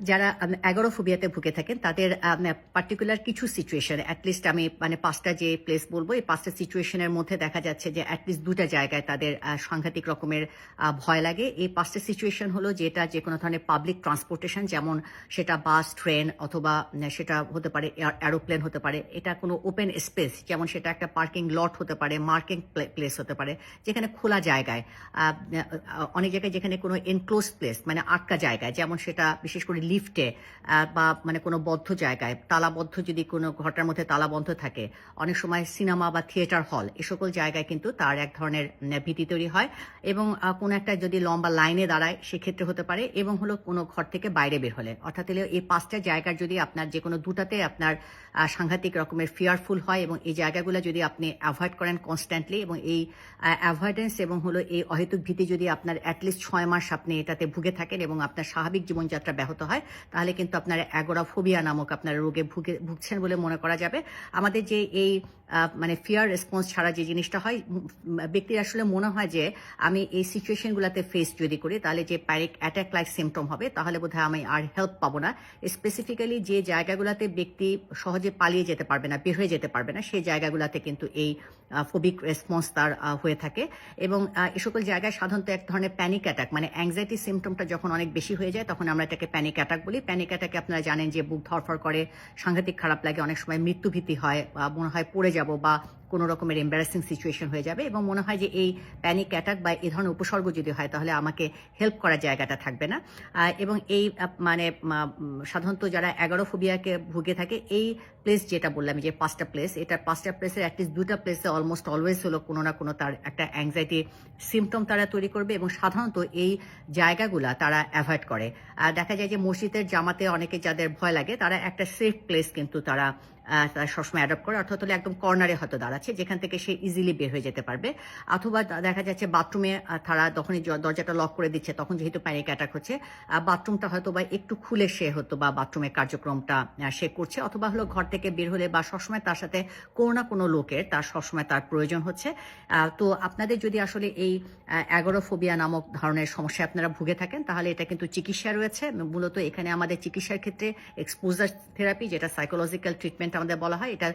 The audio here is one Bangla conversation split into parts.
যারা অ্যাগোরাফোবিয়াতে ভুগে থাকেন তাদের পার্টিকুলার কিছু সিচুয়েশন অ্যাটলিস্ট আমি মানে ৫টা যে প্লেস বলবো এই ৫টা সিচুয়েশনের মধ্যে দেখা যাচ্ছে যে অ্যাটলিস্ট ২টা জায়গায় তাদের সাংঘাতিক রকমের ভয় লাগে। এই ৫টা সিচুয়েশন হলো যেটা যে কোনো ধরনের পাবলিক ট্রান্সপোর্টেশন, যেমন সেটা বাস, ট্রেন অথবা সেটা হতে পারে এরোপ্লেন হতে পারে। এটা কোনো ওপেন স্পেস, যেমন সেটা একটা পার্কিং লট হতে পারে, মার্কিং প্লেস হতে পারে, যেখানে খোলা জায়গায় অনেক জায়গায় যেখানে কোনো এনক্লোজ প্লেস মানে আটকা জায়গায়, যেমন সেটা বিশেষ করে লিফটে বা মানে কোনো বদ্ধ জায়গায় তালাবদ্ধ, যদি কোনো ঘরটার মধ্যে তালাবন্ধ থাকে, অনেক সময় সিনেমা বা থিয়েটার হল, এ সকল জায়গায় কিন্তু তার এক ধরনের ভীতি তৈরি হয়। এবং কোনো একটা যদি লম্বা লাইনে দাঁড়ায় সেক্ষেত্রে হতে পারে, এবং হলো কোনো ঘর থেকে বাইরে বের হলে, অর্থাৎ হলো এই ৫টা জায়গার যদি আপনার যে কোনো দুটাতে আপনার সাংঘাতিক রকমের ফিয়ারফুল হয় এবং এই জায়গাগুলো যদি আপনি অ্যাভয়েড করেন কনস্ট্যান্টলি, এবং এই অ্যাভয়েডেন্স এবং হলো এই অহেতুক ভীতি যদি আপনার অ্যাটলিস্ট ৬ মাস আপনি এটাতে ভুগে থাকেন এবং আপনার স্বাভাবিক জীবনযাত্রা ব্যাহত হয়, তাহলে কিন্তু আপনার অ্যাগোরাফোবিয়া নামক আপনার রোগে ভুগছেন বলে মনে করা যাবে। আমাদের যে এই মানে ফিয়ার রেসপন্স ছাড়া যে জিনিসটা হয়, ব্যক্তির আসলে মনে হয় যে আমি এই সিচুয়েশনগুলোতে ফেস যদি করি তাহলে যে প্যানিক অ্যাটাক লাইক সিমটম হবে, তাহলে বোধহয় আমি আর হেল্প পাবো না। স্পেসিফিক্যালি যে জায়গাগুলোতে ব্যক্তি সহজে পালিয়ে যেতে পারবে না, বের হয়ে যেতে পারবে না, সেই জায়গাগুলোতে কিন্তু এই ফোবিক রেসপন্স তার হয়ে থাকে। এবং এ সকল জায়গায় সাধারণত এক ধরনের প্যানিক অ্যাটাক মানে অ্যাংজাইটি সিমটমটা যখন অনেক বেশি হয়ে যায় তখন আমরা এটাকে প্যানিক অ্যাটাক বলি। প্যানিক অ্যাটাকে আপনারা জানেন যে বুক ধরফর করে, সাংঘাতিক খারাপ লাগে, অনেক সময় মৃত্যুভীতি হয়, মনে হয় পড়ে যাব বা কোনো রকমের এম্বারাসিং সিচুয়েশন হয়ে যাবে, এবং মনে হয় যে এই প্যানিক অ্যাটাক বা এই ধরনের উপসর্গ যদি হয় তাহলে আমাকে হেল্প করার জায়গাটা থাকবে না। এবং এই মানে সাধারণত যারা অ্যাগোরাফোবিয়াকে ভুগে থাকে, এই প্লেস যেটা বললাম যে ৫টা প্লেস, এটার ৫টা প্লেসের অ্যাটলিস্ট ২টা প্লেসে অলমোস্ট অলওয়েজ হলো কোনো না কোনো তার একটা অ্যাংজাইটি সিমটম তারা তৈরি করবে, এবং সাধারণত এই জায়গাগুলা তারা অ্যাভয়েড করে। দেখা যায় যে মসজিদের জামাতে অনেকে যাদের ভয় লাগে তারা একটা সেফ প্লেস কিন্তু তারা সবসময় অ্যাডপ্ট করে, অর্থাৎ হলে একদম কর্নারে হয়তো দাঁড়াচ্ছে যেখান থেকে সে ইজিলি বের হয়ে যেতে পারবে। অথবা দেখা যাচ্ছে বাথরুমে তারা তখনই দরজাটা লক করে দিচ্ছে, তখন যেহেতু প্যানিক অ্যাটাক হচ্ছে, বাথরুমটা হয়তো বা একটু খুলে সে হতো বা বাথরুমের কার্যক্রমটা সে করছে, অথবা হলো ঘর থেকে বের হলে বা সবসময় তার সাথে কোনো না কোনো লোকের তার সবসময় তার প্রয়োজন হচ্ছে। তো আপনাদের যদি আসলে এই অ্যাগোরাফোবিয়া নামক ধরনের সমস্যায় আপনারা ভুগে থাকেন তাহলে এটা কিন্তু চিকিৎসা রয়েছে। মূলত এখানে আমাদের চিকিৎসার ক্ষেত্রে এক্সপোজার থেরাপি, যেটা সাইকোলজিক্যাল ট্রিটমেন্ট আমাদের বলা হয়, এটা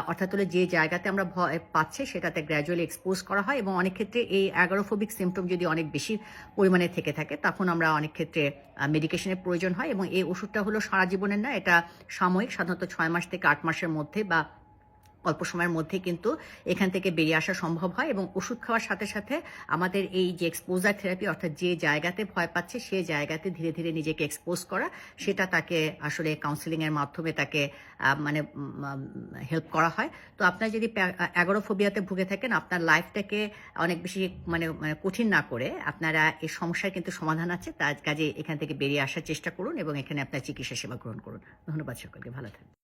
অর্থাৎ হলো যে জায়গাতে আমরা ভয় পাচ্ছি সেটাতে গ্র্যাজুয়ালি এক্সপোজ করা হয়, এবং অনেক ক্ষেত্রে এই অ্যাগোরাফোবিক সিমটম যদি অনেক বেশি পরিমাণে থেকে থাকে তখন আমরা অনেক ক্ষেত্রে মেডিকেশনের প্রয়োজন হয়, এবং এই ওষুধটা হলো সারা জীবনের না, এটা সাময়িক, সাধারণত ৬ মাস থেকে ৮ মাসের মধ্যে বা অল্প সময়ের মধ্যে কিন্তু এখান থেকে বেরিয়ে আসা সম্ভব হয়। এবং ওষুধ খাওয়ার সাথে সাথে আমাদের এই যে এক্সপোজার থেরাপি, অর্থাৎ যে জায়গাতে ভয় পাচ্ছে সেই জায়গাতে ধীরে ধীরে নিজেকে এক্সপোজ করা, সেটা তাকে আসলে কাউন্সিলিংয়ের মাধ্যমে তাকে মানে হেল্প করা হয়। তো আপনার যদি অ্যাগোরাফোবিয়াতে ভুগে থাকেন, আপনার লাইফটাকে অনেক বেশি মানে মানে কঠিন না করে আপনারা এই সমস্যার কিন্তু সমাধান আছে, তার কাজে এখান থেকে বেরিয়ে আসার চেষ্টা করুন এবং এখানে আপনার চিকিৎসা সেবা গ্রহণ করুন। ধন্যবাদ সকলকে, ভালো থাকবেন।